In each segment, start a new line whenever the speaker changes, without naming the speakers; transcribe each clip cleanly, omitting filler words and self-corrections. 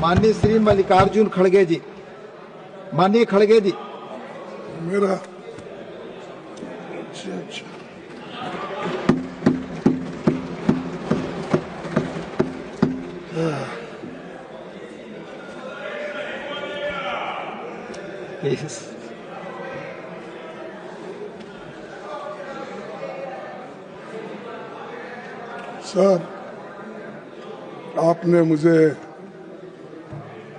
माननीय श्री मल्लिकार्जुन खड़गे जी, माननीय खड़गे जी।
मेरा अच्छा
Yes.
सर, आपने मुझे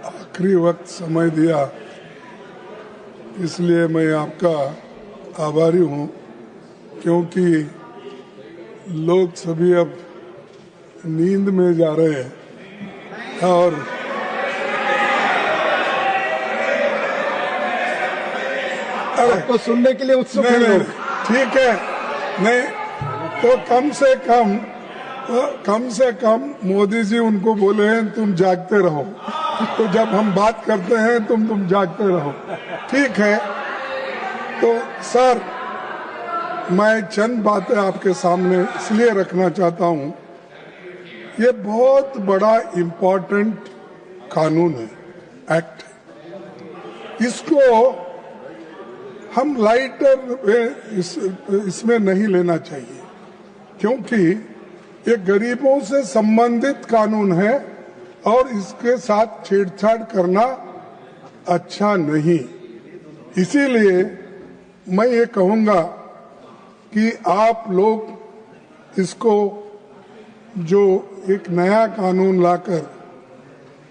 आखिरी वक्त समय दिया, इसलिए मैं आपका आभारी हूँ, क्योंकि लोग सभी अब नींद में जा रहे हैं और
आपको सुनने के लिए उत्सुक हैं
नहीं,
लोग।
ठीक है, नहीं तो कम से कम मोदी जी उनको बोले हैं तुम जागते रहो, तो जब हम बात करते हैं तुम जागते रहो, ठीक है। तो सर, मैं चंद बातें आपके सामने इसलिए रखना चाहता हूँ, ये बहुत बड़ा इम्पोर्टेंट कानून है, एक्ट है। इसको हम लाइटर इसमें नहीं लेना चाहिए, क्योंकि ये गरीबों से संबंधित कानून है और इसके साथ छेड़छाड़ करना अच्छा नहीं। इसीलिए मैं ये कहूँगा कि आप लोग इसको जो एक नया कानून लाकर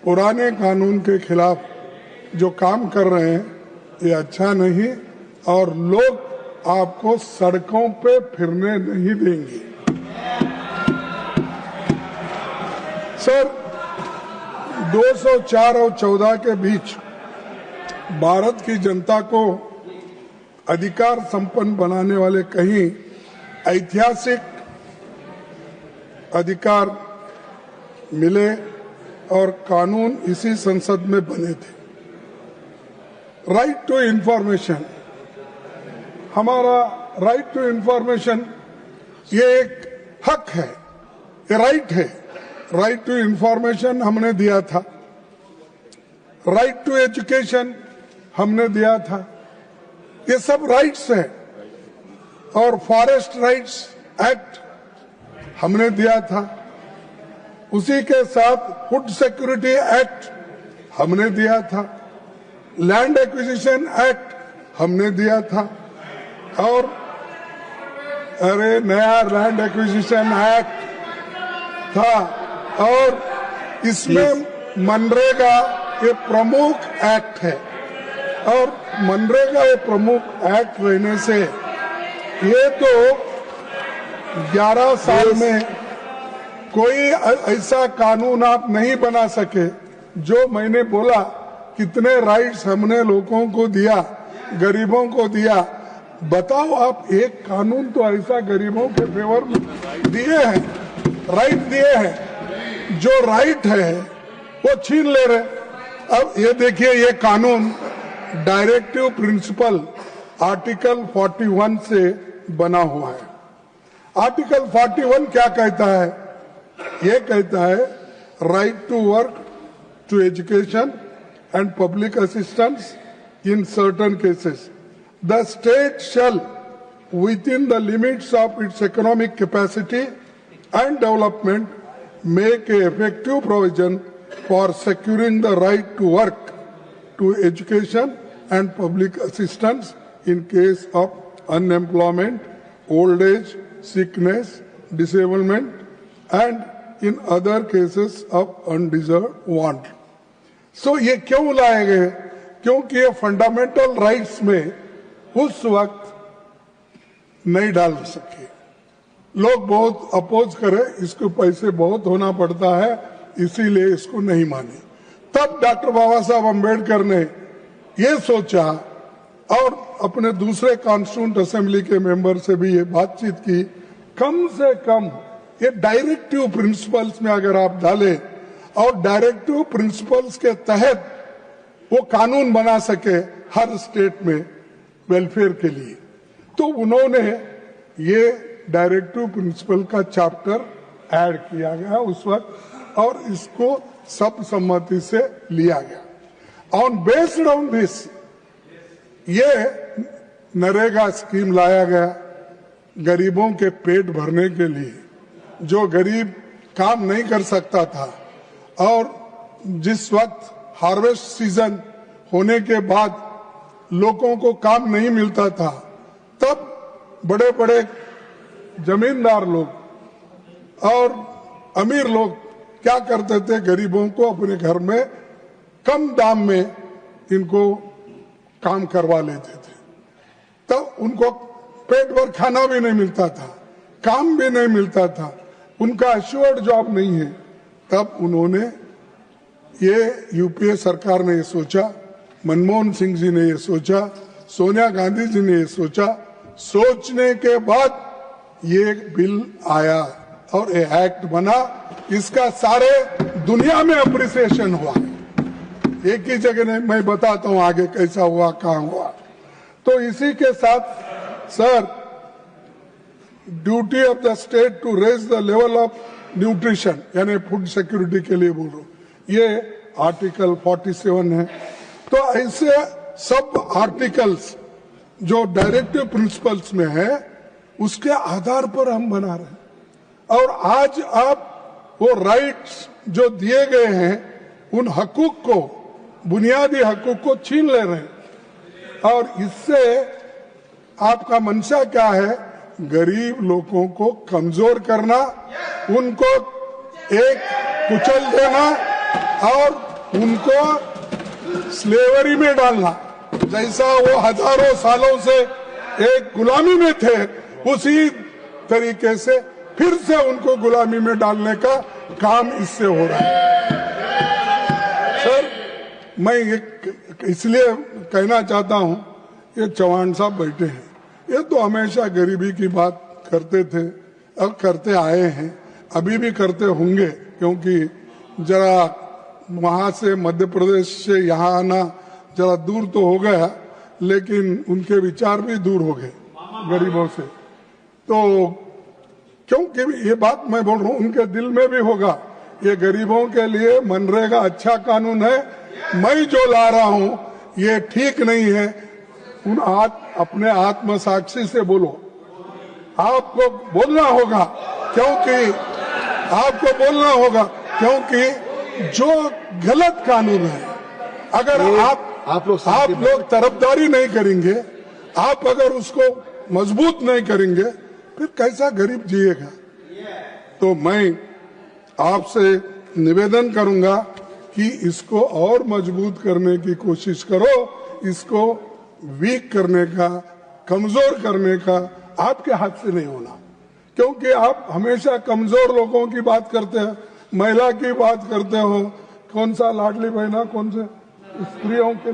पुराने कानून के खिलाफ जो काम कर रहे हैं, ये अच्छा नहीं, और लोग आपको सड़कों पे फिरने नहीं देंगे। सर, 204 और 14 के बीच भारत की जनता को अधिकार संपन्न बनाने वाले कई ऐतिहासिक अधिकार मिले और कानून इसी संसद में बने थे। राइट टू इंफॉर्मेशन, हमारा राइट टू इंफॉर्मेशन ये एक हक है, ये राइट है। राइट टू इंफॉर्मेशन हमने दिया था, राइट टू एजुकेशन हमने दिया था, ये सब राइट्स है। और फॉरेस्ट राइट्स एक्ट हमने दिया था, उसी के साथ फूड सिक्योरिटी एक्ट हमने दिया था, लैंड एक्विजिशन एक्ट हमने दिया था, और अरे नया लैंड एक्विजिशन एक्ट था, और इसमें मनरेगा ये प्रमुख एक्ट है। और मनरेगा ये प्रमुख एक्ट रहने से ये तो 11 साल में कोई ऐसा कानून आप नहीं बना सके। जो मैंने बोला कितने राइट्स हमने लोगों को दिया, गरीबों को दिया, बताओ आप एक कानून तो ऐसा गरीबों के फेवर में दिए हैं, राइट दिए हैं, जो राइट है वो छीन ले रहे। अब ये देखिए, ये कानून डायरेक्टिव प्रिंसिपल आर्टिकल 41 से बना हुआ है। आर्टिकल 41 क्या कहता है? ये कहता है right to work, to education and public assistance in certain cases the state shall within the limits of its economic capacity and development make a effective provision for securing the right to work, to education and public assistance in case of unemployment, old age, sickness, disablement and in other cases of undeserved want. So ये क्यों लाए गए? क्योंकि ये fundamental rights में उस वक्त नहीं डाल सके। लोग बहुत अपोज करे, इसको पैसे बहुत होना पड़ता है, इसीलिए इसको नहीं माने। तब डॉक्टर बाबा साहब अम्बेडकर ने ये सोचा और अपने दूसरे कॉन्स्टिट्यूंट असेंबली के मेंबर से भी ये बातचीत की, कम से कम ये डायरेक्टिव प्रिंसिपल्स में अगर आप डालें और डायरेक्टिव प्रिंसिपल्स के तहत वो कानून बना सके हर स्टेट में वेलफेयर के लिए, तो उन्होंने ये डायरेक्टिव प्रिंसिपल का चैप्टर ऐड किया गया उस वक्त और इसको सब सम्मति से लिया गया। ऑन बेस्ड ऑन दिस ये नरेगा स्कीम लाया गया गरीबों के पेट भरने के लिए। जो गरीब काम नहीं कर सकता था और जिस वक्त हार्वेस्ट सीजन होने के बाद लोगों को काम नहीं मिलता था, तब बड़े बड़े जमींदार लोग और अमीर लोग क्या करते थे, गरीबों को अपने घर में कम दाम में इनको काम करवा लेते थे। तब उनको पेट भर खाना भी नहीं मिलता था, काम भी नहीं मिलता था, उनका एश्योर्ड जॉब नहीं है। तब उन्होंने ये यूपीए सरकार ने ये सोचा, मनमोहन सिंह जी ने ये सोचा, सोनिया गांधी जी ने ये सोचा, सोचने के बाद ये बिल आया और ये एक्ट बना। इसका सारे दुनिया में अप्रिसिएशन हुआ। एक ही जगह नहीं, मैं बताता हूं आगे कैसा हुआ, कहां हुआ। तो इसी के साथ sir, duty of the state to raise the level of nutrition, यानी फूड सिक्योरिटी के लिए बोल रहा हूं, ये आर्टिकल 47 है। तो ऐसे सब आर्टिकल्स जो डायरेक्टिव प्रिंसिपल्स में है, उसके आधार पर हम बना रहे हैं। और आज आप वो राइट्स जो दिए गए हैं, उन हकूक को, बुनियादी हकूक को छीन ले रहे हैं। और इससे आपका मंशा क्या है? गरीब लोगों को कमजोर करना, उनको एक कुचल देना और उनको स्लेवरी में डालना। जैसा वो हजारों सालों से एक गुलामी में थे, उसी तरीके से फिर से उनको गुलामी में डालने का काम इससे हो रहा है। सर, मैं ये इसलिए कहना चाहता हूं, ये चौहान साहब बैठे हैं, ये तो हमेशा गरीबी की बात करते थे और करते आए हैं, अभी भी करते होंगे, क्योंकि जरा वहां से मध्य प्रदेश से यहाँ आना जरा दूर तो हो गया, लेकिन उनके विचार भी दूर हो गए गरीबों से। तो क्योंकि ये बात मैं बोल रहा हूँ, उनके दिल में भी होगा, ये गरीबों के लिए मनरेगा अच्छा कानून है, मैं जो ला रहा हूँ ये ठीक नहीं है। उन अपने आत्म साक्षी से बोलो, आपको बोलना होगा, क्योंकि जो गलत कानून है, अगर आप लोग तरफदारी नहीं करेंगे, आप अगर उसको मजबूत नहीं करेंगे, फिर कैसा गरीब जिएगा। तो मैं आपसे निवेदन करूंगा कि इसको और मजबूत करने की कोशिश करो, इसको वीक करने का, कमजोर करने का आपके हाथ से नहीं होना, क्योंकि आप हमेशा कमजोर लोगों की बात करते हैं, महिला की बात करते हो, कौन सा लाडली बहना, कौन से स्त्रियों के,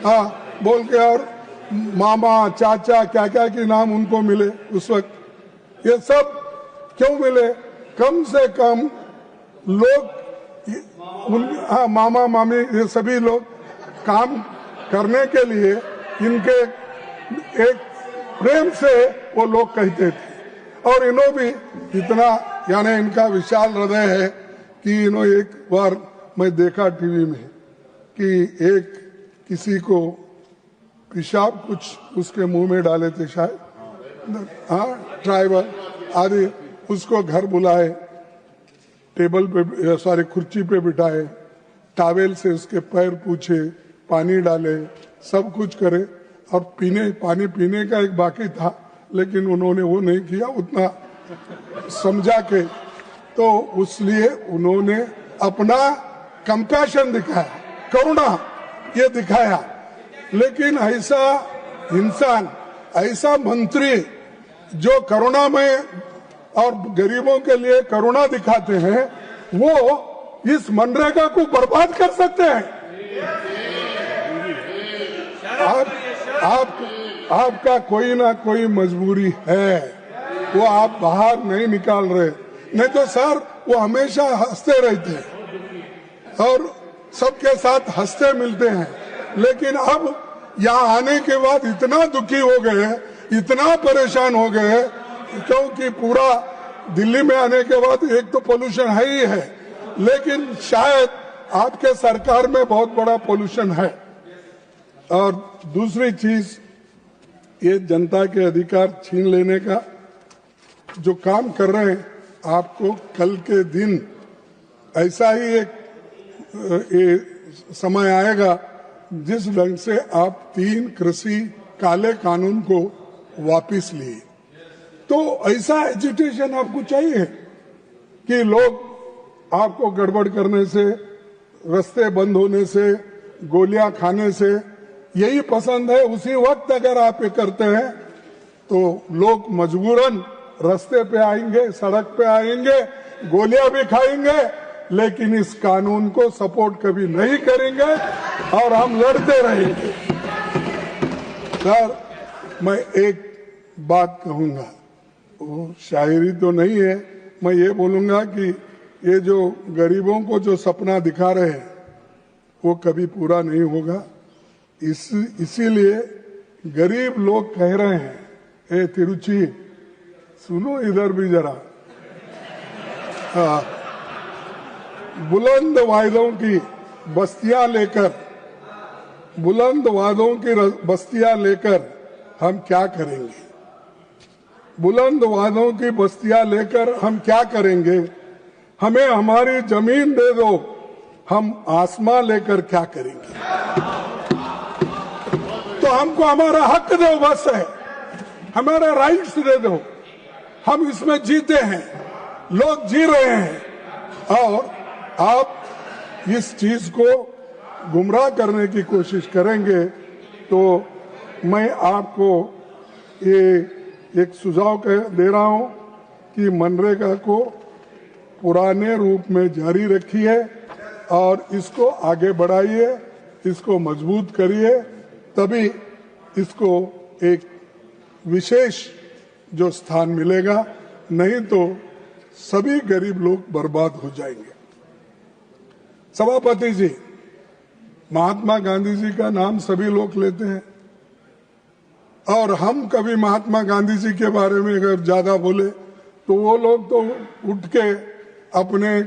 हाँ बोल के, और मामा चाचा क्या क्या के नाम उनको मिले उस वक्त। ये सब क्यों मिले? कम से कम लोग मामा मामी, ये सभी लोग काम करने के लिए इनके एक प्रेम से वो लोग कहते थे। और इन्हों भी इतना, यानी इनका विशाल हृदय है कि इन्हों, एक बार मैं देखा टीवी में कि एक किसी को पेशाब कुछ उसके मुंह में डाले थे शायद, हाँ, ट्राइबल आदि, उसको घर बुलाए, टेबल पे, सॉरी कुर्सी पे बिठाए, टॉवेल से उसके पैर पूछे, पानी डाले, सब कुछ करे, और पानी पीने का एक बाकी था, लेकिन उन्होंने वो नहीं किया उतना समझा के। तो उसलिए उन्होंने अपना कंपैशन दिखाया, करुणा ये दिखाया। लेकिन ऐसा इंसान, ऐसा मंत्री जो करुणा में और गरीबों के लिए करुणा दिखाते हैं, वो इस मनरेगा को बर्बाद कर सकते हैं। आपका कोई ना कोई मजबूरी है, वो आप बाहर नहीं निकाल रहे। नहीं तो सर, वो हमेशा हंसते रहते हैं और सबके साथ हंसते मिलते हैं, लेकिन अब यहाँ आने के बाद इतना दुखी हो गए, इतना परेशान हो गए, क्योंकि पूरा दिल्ली में आने के बाद एक तो पोल्यूशन है ही है, लेकिन शायद आपके सरकार में बहुत बड़ा पोल्यूशन है। और दूसरी चीज, ये जनता के अधिकार छीन लेने का जो काम कर रहे हैं, आपको कल के दिन ऐसा ही एक समय आएगा जिस ढंग से आप 3 कृषि काले कानून को वापस लिए, तो ऐसा एजिटेशन आपको चाहिए कि लोग आपको गड़बड़ करने से, रास्ते बंद होने से, गोलियां खाने से यही पसंद है। उसी वक्त अगर आप ये करते हैं तो लोग मजबूरन रास्ते पे आएंगे, सड़क पे आएंगे, गोलियां भी खाएंगे, लेकिन इस कानून को सपोर्ट कभी नहीं करेंगे और हम लड़ते रहेंगे। सर, मैं एक बात कहूंगा, वो शायरी तो नहीं है, मैं ये बोलूंगा कि ये जो गरीबों को जो सपना दिखा रहे हैं वो कभी पूरा नहीं होगा। इसीलिए गरीब लोग कह रहे हैं, ए तिरुचि सुनो इधर भी जरा, बुलंद वायदों की बस्तियां लेकर, बुलंद वादों की बस्तियां लेकर हम क्या करेंगे? बुलंद वादों की बस्तियां लेकर हम क्या करेंगे? हमें हमारी जमीन दे दो, हम आसमां लेकर क्या करेंगे? तो हमको हमारा हक दो, बस है, हमारा राइट्स दे दो। हम इसमें जीते हैं, लोग जी रहे हैं, और आप इस चीज को गुमराह करने की कोशिश करेंगे तो मैं आपको ये एक सुझाव दे रहा हूं कि मनरेगा को पुराने रूप में जारी रखिए और इसको आगे बढ़ाइए, इसको मजबूत करिए, तभी इसको एक विशेष जो स्थान मिलेगा, नहीं तो सभी गरीब लोग बर्बाद हो जाएंगे। सभापति जी, महात्मा गांधी जी का नाम सभी लोग लेते हैं और हम कभी महात्मा गांधी जी के बारे में अगर ज्यादा बोले तो वो लोग तो उठ के अपने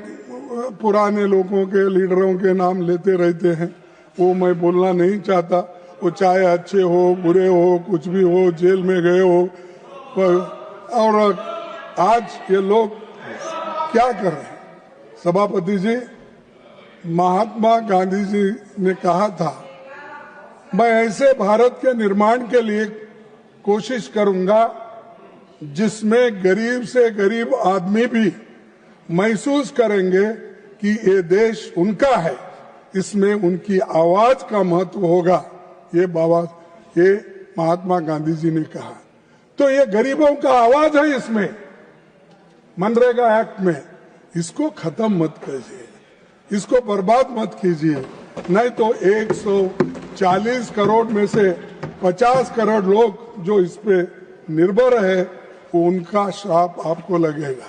पुराने लोगों के, लीडरों के नाम लेते रहते हैं। वो मैं बोलना नहीं चाहता, वो चाहे अच्छे हो, बुरे हो, कुछ भी हो, जेल में गए हो, और आज ये लोग क्या कर रहे हैं? सभापति जी, महात्मा गांधी जी ने कहा था, मैं ऐसे भारत के निर्माण के लिए कोशिश करूंगा जिसमें गरीब से गरीब आदमी भी महसूस करेंगे कि ये देश उनका है, इसमें उनकी आवाज का महत्व होगा। ये महात्मा गांधी जी ने कहा। तो ये गरीबों का आवाज है इसमें, मनरेगा एक्ट में। इसको खत्म मत कीजिए, इसको बर्बाद मत कीजिए, नहीं तो 140 करोड़ में से 50 करोड़ लोग जो इस पे निर्भर है, उनका श्राप आपको लगेगा।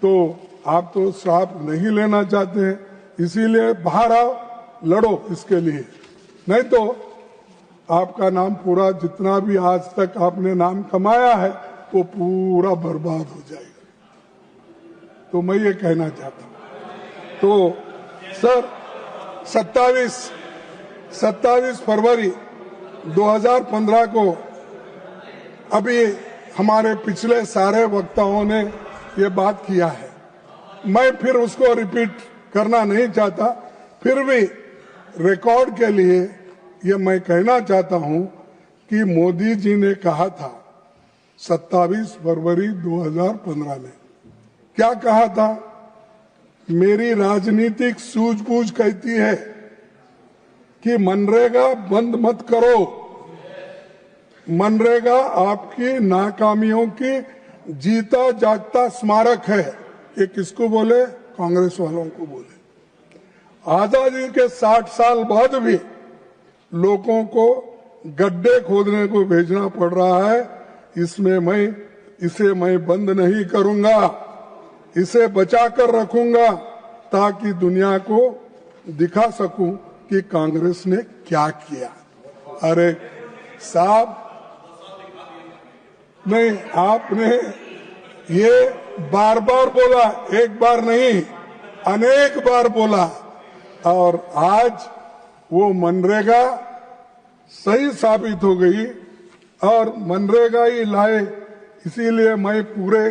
तो आप तो श्राप नहीं लेना चाहते हैं, इसीलिए बाहर आओ, लड़ो इसके लिए, नहीं तो आपका नाम पूरा, जितना भी आज तक आपने नाम कमाया है, वो पूरा बर्बाद हो जाएगा। तो मैं ये कहना चाहता हूं। तो सर, 27 फरवरी 2015 को अभी हमारे पिछले सारे वक्ताओं ने ये बात किया है, मैं फिर उसको रिपीट करना नहीं चाहता। फिर भी रिकॉर्ड के लिए ये मैं कहना चाहता हूं कि मोदी जी ने कहा था 27 फरवरी 2015 में, क्या कहा था? मेरी राजनीतिक सूझबूझ कहती है कि मनरेगा बंद मत करो। मनरेगा आपकी नाकामियों की जीता जागता स्मारक है। ये किसको बोले? कांग्रेस वालों को बोले। आजादी के 60 साल बाद भी लोगों को गड्ढे खोदने को भेजना पड़ रहा है। इसे मैं बंद नहीं करूंगा, इसे बचाकर रखूंगा ताकि दुनिया को दिखा सकूं कि कांग्रेस ने क्या किया। अरे साहब, नहीं, आपने ये बार बार बोला, एक बार नहीं, अनेक बार बोला और आज वो मनरेगा सही साबित हो गई और मनरेगा ही लाए। इसीलिए मैं पूरे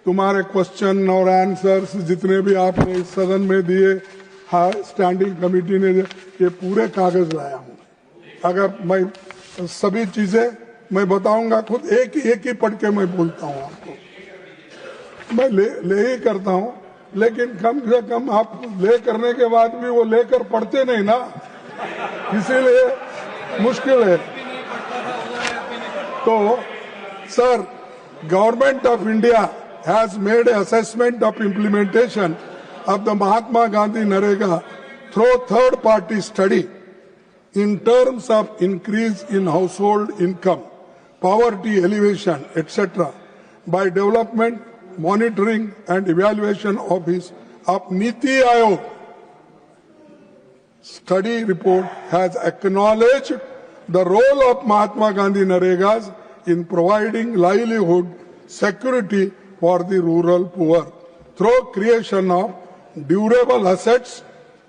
तुम्हारे क्वेश्चन और आंसर्स जितने भी आपने इस सदन में दिए, हाँ, स्टैंडिंग कमेटी ने ये पूरे कागज लाया हूं। अगर मैं सभी चीजें मैं बताऊंगा, खुद एक ही पढ़ के मैं बोलता हूं आपको। मैं ले ही करता हूं, लेकिन कम से कम आप ले करने के बाद भी वो लेकर पढ़ते नहीं ना, इसीलिए मुश्किल है। तो sir, government of India has made an assessment of implementation of the Mahatma Gandhi Narega through third-party study in terms of increase in household income, poverty elevation, etc. by development, monitoring and evaluation of Niti Aayog. Study report has acknowledged the role of Mahatma Gandhi Naregas in providing livelihood security for the rural poor through creation of durable assets,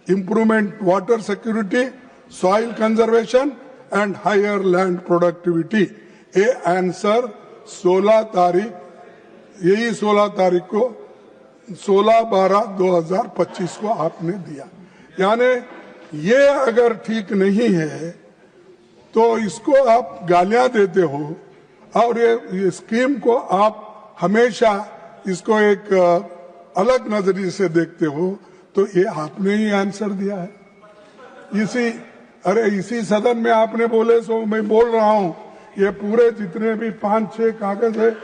improvement water security, soil conservation and higher land productivity. ये answer 16 तारीख, यही 16 तारीख को 16/12/2025 को आपने दिया। यानी ये अगर ठीक नहीं है तो इसको आप गालियां देते हो और ये स्कीम को आप हमेशा इसको एक अलग नजरिए से देखते हो, तो ये आपने ही आंसर दिया है। इसी सदन में आपने बोले सो मैं बोल रहा हूं। ये पूरे जितने भी 5-6 कागज है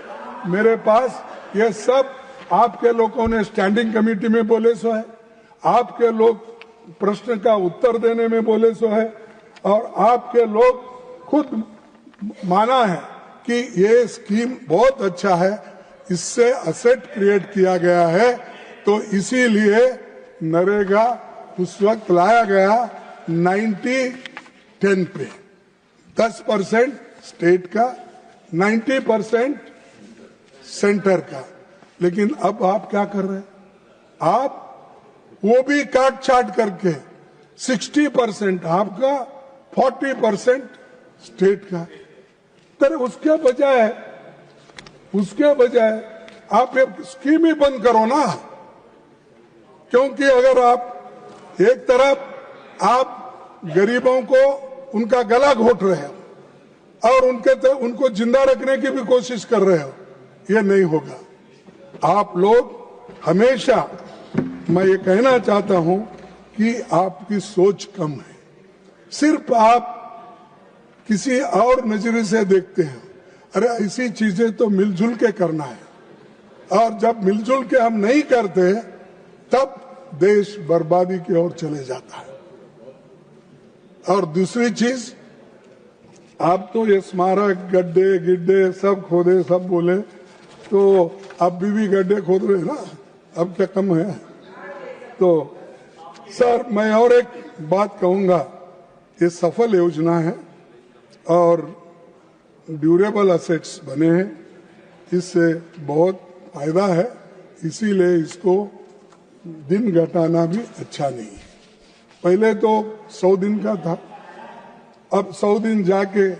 मेरे पास, ये सब आपके लोगों ने स्टैंडिंग कमेटी में बोले सो है, आपके लोग प्रश्न का उत्तर देने में बोले सो है और आपके लोग खुद माना है कि ये स्कीम बहुत अच्छा है, इससे असेट क्रिएट किया गया है। तो इसीलिए नरेगा उस वक्त लाया गया 90-10 पे, 10% स्टेट का, 90% सेंटर का। लेकिन अब आप क्या कर रहे हैं? आप वो भी काट छाट करके 60% आपका, 40% स्टेट का। तो उसके बजाय आप एक स्कीम ही बंद करो ना, क्योंकि अगर आप एक तरफ आप गरीबों को उनका गला घोट रहे हो और उनको जिंदा रखने की भी कोशिश कर रहे हो, ये नहीं होगा। आप लोग हमेशा, मैं ये कहना चाहता हूं कि आपकी सोच कम है, सिर्फ आप किसी और नजरिए से देखते हैं। अरे ऐसी चीजें तो मिलजुल के करना है, और जब मिलजुल के हम नहीं करते तब देश बर्बादी की ओर चले जाता है। और दूसरी चीज, आप तो ये स्मारक गड्ढे गिड्ढे सब खोदे सब बोले, तो अब भी गड्ढे खोद रहे ना, अब क्या कम है? तो सर, मैं और एक बात कहूंगा, ये सफल योजना है और ड्यूरेबल असेट्स बने हैं, इससे बहुत फायदा है, इसीलिए इसको दिन घटाना भी अच्छा नहीं है। पहले तो 100 दिन का था, अब 100 दिन जाके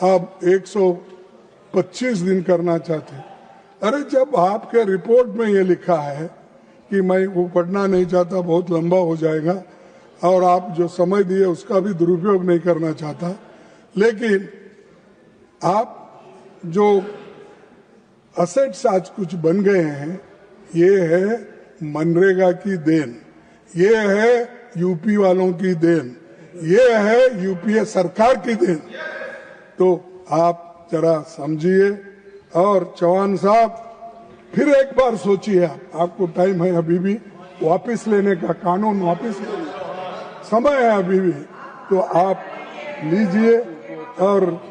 अब 125 दिन करना चाहते। अरे जब आपके रिपोर्ट में ये लिखा है कि मैं वो पढ़ना नहीं चाहता, बहुत लंबा हो जाएगा, और आप जो समय दिए उसका भी दुरुपयोग नहीं करना चाहता, लेकिन आप जो असेट्स आज कुछ बन गए हैं, ये है मनरेगा की देन, ये है यूपी वालों की देन, ये है यूपीए सरकार की देन। तो आप जरा समझिए। और चौहान साहब, फिर एक बार सोचिए, आपको टाइम है अभी भी वापस लेने का, कानून वापस लेने का समय है अभी भी, तो आप लीजिए। और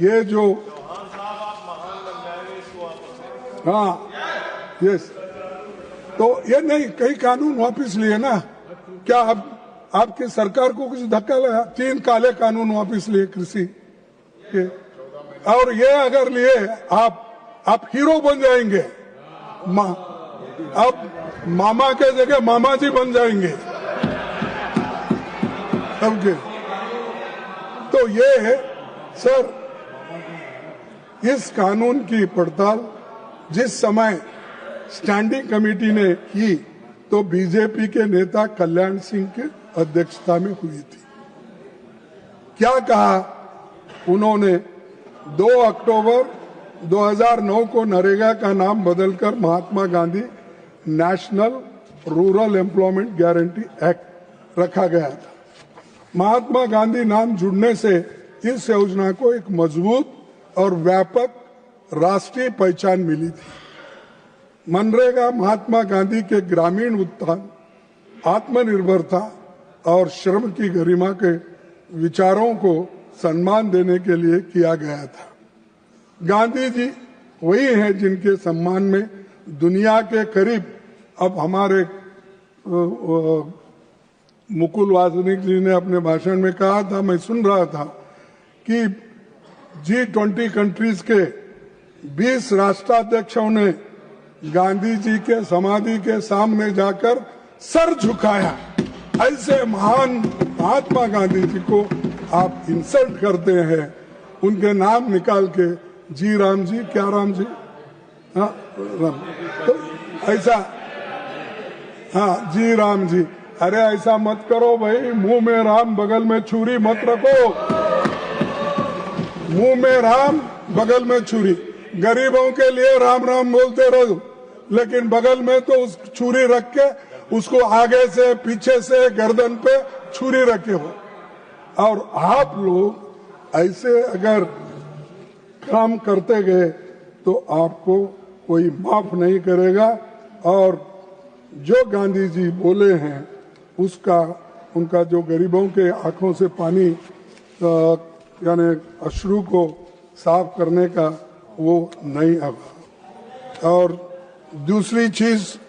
ये जो, हाँ, यस, तो ये नहीं, कई कानून वापस लिए ना, क्या अब आपकी सरकार को कुछ धक्का लगा? 3 काले कानून वापस लिए कृषि के, और ये अगर लिए आप हीरो बन जाएंगे। अब मामा के जगह मामा जी बन जाएंगे सबके। तो ये है सर, इस कानून की पड़ताल जिस समय स्टैंडिंग कमेटी ने की तो बीजेपी के नेता कल्याण सिंह की अध्यक्षता में हुई थी। क्या कहा उन्होंने? 2 अक्टूबर 2009 को नरेगा का नाम बदलकर Mahatma Gandhi national rural employment guarantee act रखा गया था। महात्मा गांधी नाम जुड़ने से इस योजना को एक मजबूत और व्यापक राष्ट्रीय पहचान मिली थी। मनरेगा महात्मा गांधी के ग्रामीण उत्थान, आत्मनिर्भरता और श्रम की गरिमा के विचारों को सम्मान देने के लिए किया गया था। गांधी जी वही हैं जिनके सम्मान में दुनिया के करीब, अब हमारे मुकुल वासनिक जी ने अपने भाषण में कहा था, मैं सुन रहा था कि G20 कंट्रीज के 20 राष्ट्राध्यक्षों ने गांधी जी के समाधि के सामने जाकर सर झुकाया। ऐसे महान महात्मा गांधी जी को आप इंसल्ट करते हैं, उनके नाम निकाल के जी राम जी, क्या राम जी, हाँ राम, तो ऐसा, हाँ जी राम जी, अरे ऐसा मत करो भाई, मुंह में राम बगल में छुरी मत रखो, मुंह में राम बगल में छुरी। गरीबों के लिए राम राम बोलते रहो, लेकिन बगल में तो उस छुरी रख के उसको आगे से पीछे से गर्दन पे छुरी रखे हो। और आप लोग ऐसे अगर काम करते गए तो आपको कोई माफ नहीं करेगा। और जो गांधी जी बोले हैं उसका, उनका जो गरीबों के आंखों से पानी यानी अश्रु को साफ करने का, वो नहीं होगा। और दूसरी चीज,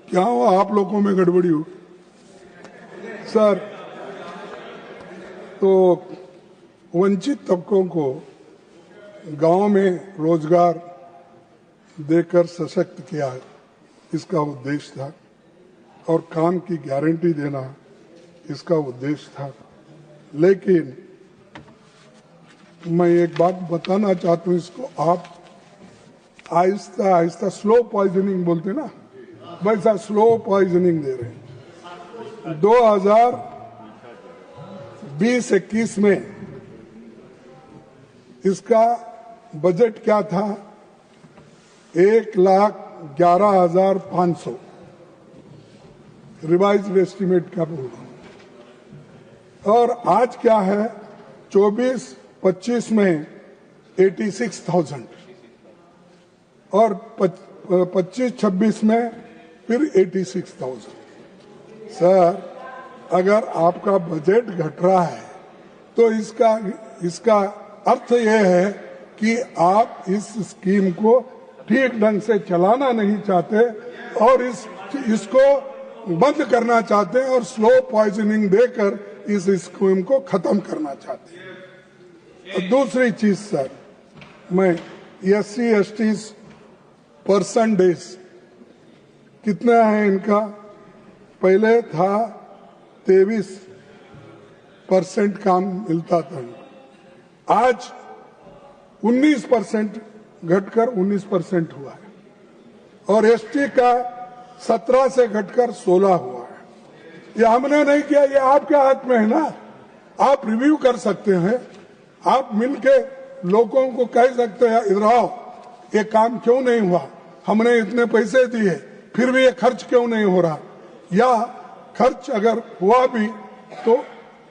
क्या हुआ? आप लोगों में गड़बड़ी हो सर। तो वंचित तबकों को गांव में रोजगार देकर सशक्त किया, इसका उद्देश्य था, और काम की गारंटी देना इसका उद्देश्य था। लेकिन मैं एक बात बताना चाहता हूं, इसको आप आहिस्ता आहिस्ता स्लो पॉइजनिंग बोलते ना, वैसा स्लो पॉइजनिंग दे रहे हैं। 2020-21 में इसका बजट क्या था? 1,11,500 रिवाइज्ड एस्टीमेट का बोल रहा हूं। और आज क्या है? 24-25 में 86,000 और 25-26 में फिर 86,000। सर, अगर आपका बजट घट रहा है तो इसका अर्थ यह है कि आप इस स्कीम को ठीक ढंग से चलाना नहीं चाहते और इसको बंद करना चाहते हैं और स्लो पॉइजनिंग देकर इस स्कीम को खत्म करना चाहते हैं। और दूसरी चीज सर, मैं SC/ST परसेंटेज कितना है इनका? पहले था 23% काम मिलता था, आज 19% घटकर 19% हुआ है। और ST का 17 से घटकर 16 हुआ है। ये हमने नहीं किया, ये आपके हाथ में है ना। आप रिव्यू कर सकते हैं, आप मिलके लोगों को कह सकते हैं इधर आओ, ये काम क्यों नहीं हुआ, हमने इतने पैसे दिए फिर भी ये खर्च क्यों नहीं हो रहा, या खर्च अगर हुआ भी तो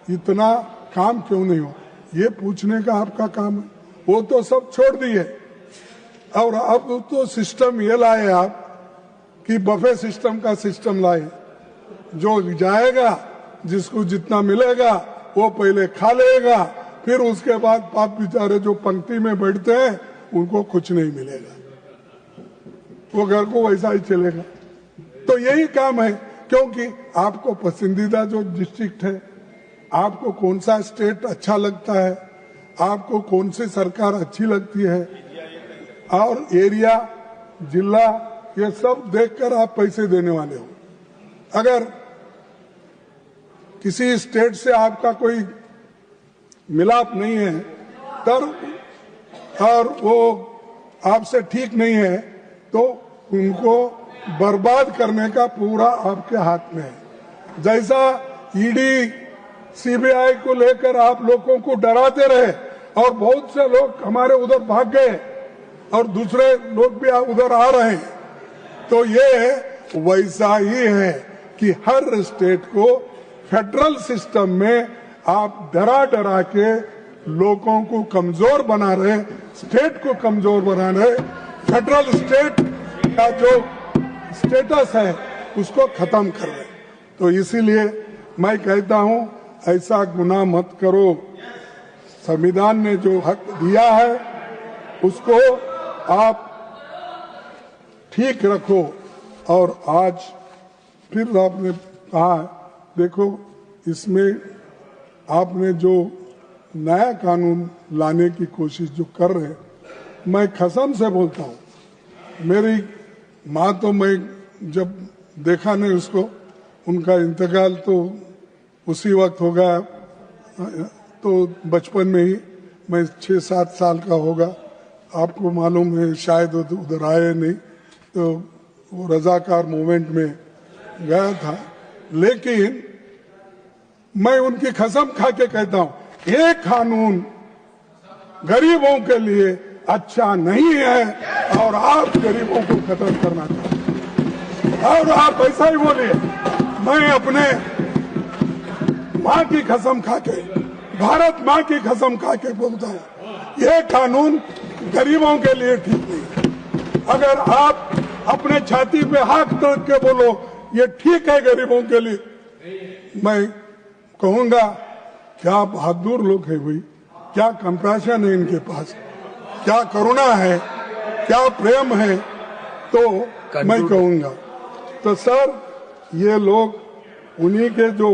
इतना काम क्यों नहीं हुआ, ये पूछने का आपका काम है। वो तो सब छोड़ दिए और अब तो सिस्टम ये लाए आप कि बफे सिस्टम का सिस्टम लाए, जो जाएगा जिसको जितना मिलेगा वो पहले खा लेगा, फिर उसके बाद पाप बेचारे जो पंक्ति में बैठते हैं उनको कुछ नहीं मिलेगा, वो घर को वैसा ही चलेगा। तो यही काम है, क्योंकि आपको पसंदीदा जो डिस्ट्रिक्ट है, आपको कौन सा स्टेट अच्छा लगता है, आपको कौन सी सरकार अच्छी लगती है, और एरिया, जिला, ये सब देखकर आप पैसे देने वाले हो। अगर किसी स्टेट से आपका कोई मिलाप नहीं है तब, और वो आपसे ठीक नहीं है, तो उनको बर्बाद करने का पूरा आपके हाथ में है। जैसा ईडी सीबीआई को लेकर आप लोगों को डराते रहे और बहुत से लोग हमारे उधर भाग गए और दूसरे लोग भी उधर आ रहे हैं, तो ये वैसा ही है कि हर स्टेट को फेडरल सिस्टम में आप डरा डरा के लोगों को कमजोर बना रहे, स्टेट को कमजोर बना रहे। फेडरल स्टेट का जो स्टेटस है उसको खत्म कर रहे। तो इसीलिए मैं कहता हूं, ऐसा गुनाह मत करो। संविधान ने जो हक दिया है उसको आप ठीक रखो। और आज फिर आपने कहा, देखो इसमें आपने जो नया कानून लाने की कोशिश जो कर रहे हैं, मैं कसम से बोलता हूँ, मेरी माँ तो मैं जब देखा नहीं उसको, उनका इंतकाल तो उसी वक्त हो गया, तो बचपन में ही मैं 6-7 साल का होगा। आपको मालूम है शायद उधर आए नहीं, तो वो रजाकार मूवमेंट में गया था। लेकिन मैं उनकी कसम खा के कहता हूं, ये कानून गरीबों के लिए अच्छा नहीं है और आप गरीबों को खत्म करना चाहते हैं। और आप ऐसा ही बोलिए। मैं अपने माँ की कसम खा के, भारत माँ की कसम खा के बोलता हूँ, ये कानून गरीबों के लिए ठीक नहीं। अगर आप अपने छाती पे हाथ रख के बोलो ये ठीक है गरीबों के लिए, मैं कहूंगा क्या बहादुर लोग हैं भाई, क्या कंपैशन है इनके पास, क्या करुणा है, क्या प्रेम है। तो मैं कहूंगा, तो सर ये लोग उन्हीं के जो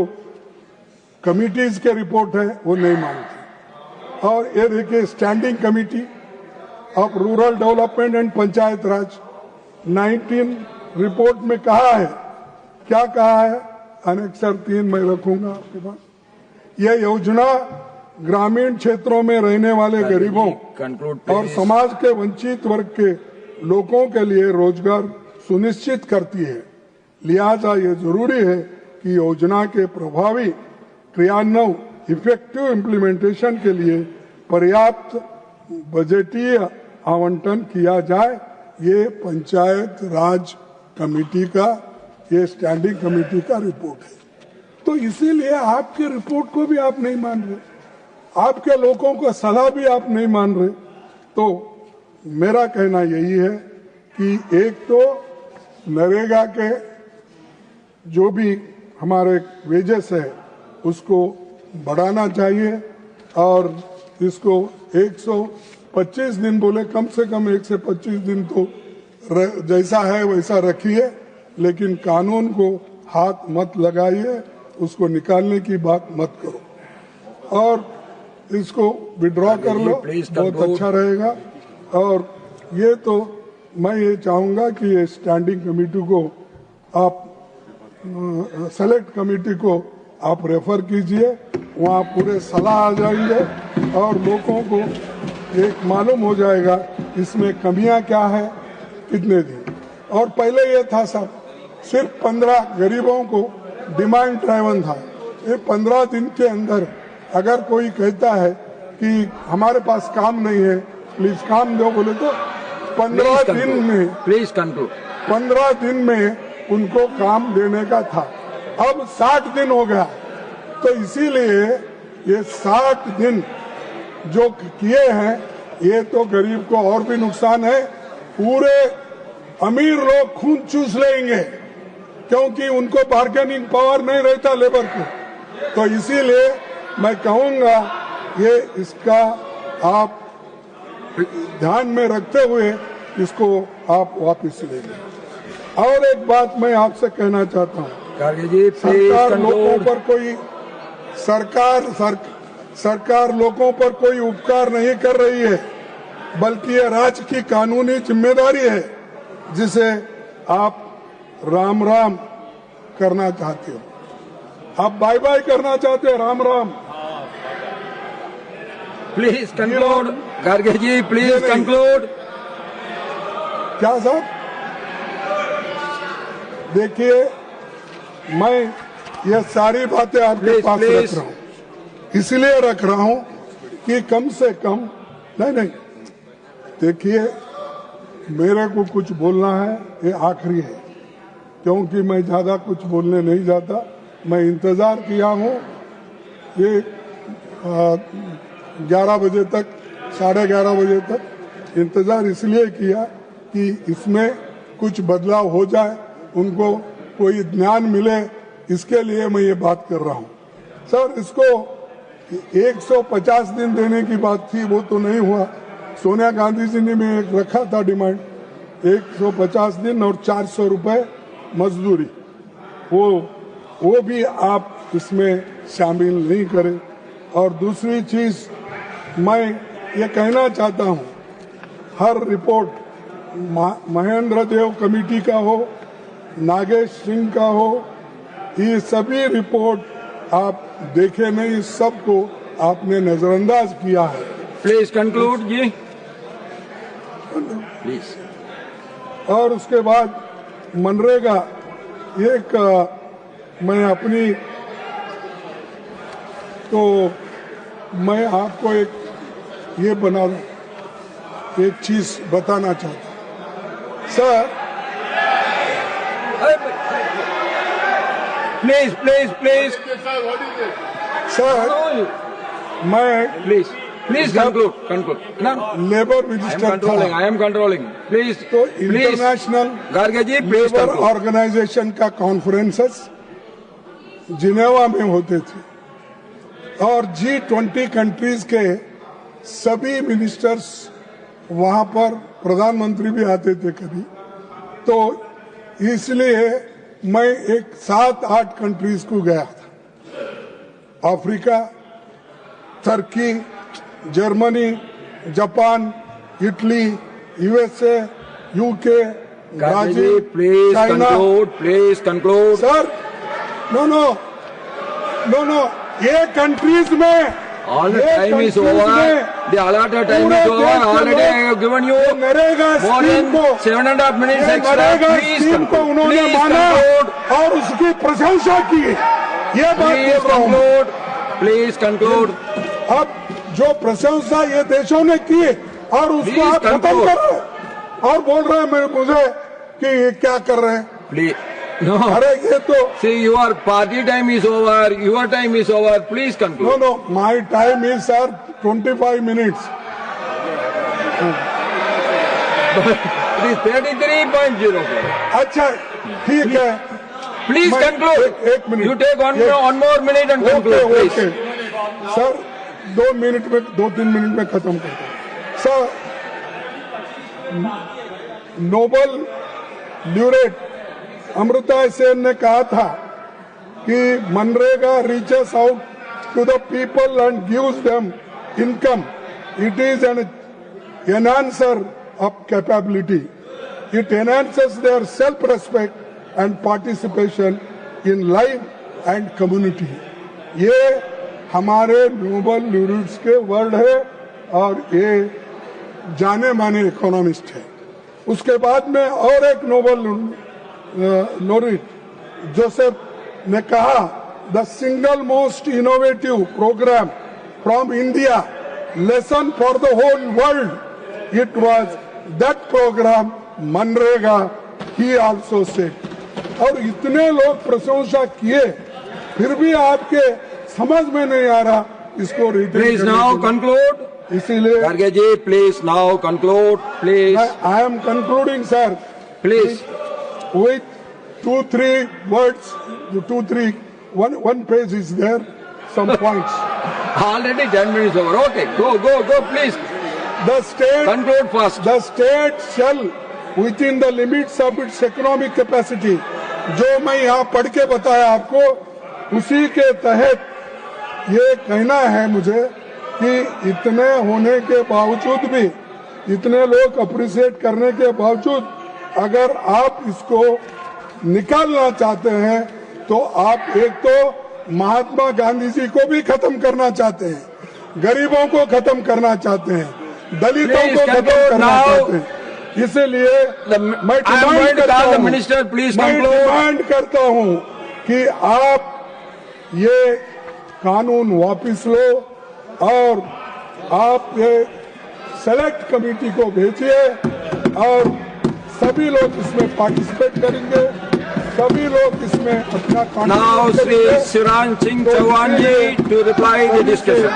कमिटीज के रिपोर्ट है वो नहीं मानते। और ये देखिए, standing committee of rural development and panchayat Raj 19 report में कहा है, क्या कहा है, अनेक्सर 3 मैं रखूंगा आपके पास। यह योजना ग्रामीण क्षेत्रों में रहने वाले गरीबों और समाज के वंचित वर्ग के लोगों के लिए रोजगार सुनिश्चित करती है। लिहाजा ये जरूरी है कि योजना के प्रभावी क्रियान्वयन, इफेक्टिव इम्प्लीमेंटेशन के लिए पर्याप्त बजटीय आवंटन किया जाए। ये पंचायत राज कमेटी का, ये स्टैंडिंग कमेटी का रिपोर्ट है। तो इसीलिए आपके रिपोर्ट को भी आप नहीं मान रहे, आपके लोगों को सलाह भी आप नहीं मान रहे। तो मेरा कहना यही है कि एक तो नरेगा के जो भी हमारे वेजेस है उसको बढ़ाना चाहिए और इसको 125 दिन बोले, कम से कम 1 से 25 दिन तो जैसा है वैसा रखिए, लेकिन कानून को हाथ मत लगाइए, उसको निकालने की बात मत करो और इसको विड्रॉ कर लो, बहुत अच्छा रहेगा। और ये तो मैं ये चाहूंगा कि ये स्टैंडिंग कमेटी को आप, सेलेक्ट कमेटी को आप रेफर कीजिए, वहाँ पूरे सलाह आ जाएंगे और लोगों को एक मालूम हो जाएगा इसमें कमियां क्या है, कितने दिन। और पहले ये था सब सिर्फ 15 गरीबों को डिमांड ड्राइवन था। ये 15 दिन के अंदर अगर कोई कहता है कि हमारे पास काम नहीं है, प्लीज काम दो, बोले तो 15 दिन में,
प्लीज कंक्लूड,
15 दिन में उनको काम देने का था। अब 60 दिन हो गया, तो इसीलिए ये 60 दिन जो किए हैं ये तो गरीब को और भी नुकसान है। पूरे अमीर लोग खून चूस लेंगे क्योंकि उनको बार्गेनिंग पावर नहीं रहता लेबर को। तो इसीलिए मैं कहूंगा ये इसका आप ध्यान में रखते हुए इसको आप वापस ले लें। और एक बात मैं आपसे कहना चाहता हूँ, सरकार लोगों पर कोई सरकार लोगों पर कोई उपकार नहीं कर रही है। बल्कि ये राज्य की कानूनी जिम्मेदारी है जिसे आप राम राम करना चाहते हो, आप बाय बाय करना चाहते हो, Ram Ram.
Please conclude Kharge ji, please conclude.
क्या साहब, देखिए मैं ये सारी बातें आपके पास रख रहा हूं, इसलिए रख रहा हूं कि कम से कम नहीं, देखिए मेरे को कुछ बोलना है, ये आखिरी है, क्योंकि मैं ज्यादा कुछ बोलने नहीं जाता। मैं इंतजार किया हूं ये 11 बजे तक, 11:30 बजे तक इंतजार इसलिए किया कि इसमें कुछ बदलाव हो जाए, उनको कोई ज्ञान मिले, इसके लिए मैं ये बात कर रहा हूं। सर, इसको 150 दिन देने की बात थी, वो तो नहीं हुआ। सोनिया गांधी जी ने भी एक रखा था डिमांड, 150 दिन और 400 रुपए मजदूरी, वो भी आप इसमें शामिल नहीं करें। और दूसरी चीज मैं ये कहना चाहता हूं, हर रिपोर्ट महेंद्र देव कमेटी का हो, नागेश सिंह का हो, ये सभी रिपोर्ट आप देखे नहीं, सबको आपने नजरअंदाज किया है।
Please conclude ji, please.
और उसके बाद मनरेगा, एक मैं अपनी, तो मैं आपको एक ये बना एक चीज बताना चाहता हूं sir.
Please please please
sir, मैं
प्लीज कंक्लूड।
लेबर मिनिस्टर था,
आई एम कंट्रोलिंग, प्लीज।
तो international
Kharge ji please
labour organisation का कॉन्फ्रेंसेस जिनेवा में होते थे और G20 कंट्रीज के सभी मिनिस्टर्स वहां पर, प्रधानमंत्री भी आते थे कभी, तो इसलिए मैं एक 7-8 कंट्रीज को गया था, Africa, Turkey, Germany, Japan, Italy, USA, UK, Brazil, China.
Please conclude
sir, no, ये कंट्रीज में
all the time is over, the allotted time is over, already I have given you more than 7.5 minutes extra. Please
को उन्होंने माना और उसकी प्रशंसा की, ये बात बोल रहा हूँ।
Please conclude.
अब जो प्रशंसा ये देशों ने की और उसको आप खत्म कर रहे हैं और बोल रहे हैं मुझे कि ये क्या कर रहे हैं।
प्लीज no,
अरे ये तो
see, your party time is over, your time is over, please conclude.
No, my time is sir 25 minutes.
It is 33.0.
अच्छा ठीक है,
Please conclude.
एक minute,
You take one more minute and conclude, please.
Sir 2-3 minute में खत्म करता हूं। Sir, Nobel laureate Amartya Sen ने कहा था कि MNREGA reaches out to the people and gives them income, it is an enhancer of capability, it enhances their self respect and participation in life and community. ये हमारे नोबल ल्यूरेट्स के वर्ड है और ये जाने माने इकोनॉमिस्ट है। उसके बाद में और एक नोबल लोरेट जोसेफ ने कहा, the single most innovative programme from India, lesson for the whole world, it was that programme MNREGA, he also said. और इतने लोग प्रशंसा किए, फिर भी आपके समझ में नहीं आ रहा इसको रिटेन।
Please now conclude.
इसीलिए
Kharge ji please now conclude, please.
I am concluding sir,
please.
with 2-3 words, 2-3, one page is there, some points.
Already 10 minutes over. Okay, go, please.
The state
Conclude fast.
The state shall, within the limits of its economic capacity, जो मैं यहाँ पढ़ के बताया आपको, उसी के तहत ये कहना है मुझे कि इतने होने के बावजूद भी इतने लोग अप्रिशिएट करने के बावजूद अगर आप इसको निकालना चाहते हैं तो आप एक तो महात्मा गांधी जी को भी खत्म करना चाहते हैं, गरीबों को खत्म करना चाहते हैं, दलितों को खत्म करना चाहते हैं। इसलिए मैं डिमांड करता हूं कि आप ये कानून वापस लो और आप ये सेलेक्ट कमेटी को भेजिए और सभी लोग इसमें पार्टिसिपेट करेंगे, सभी लोग इसमें अपना
Now, Shri Shiran Singh Chauhan ji to reply the discussion.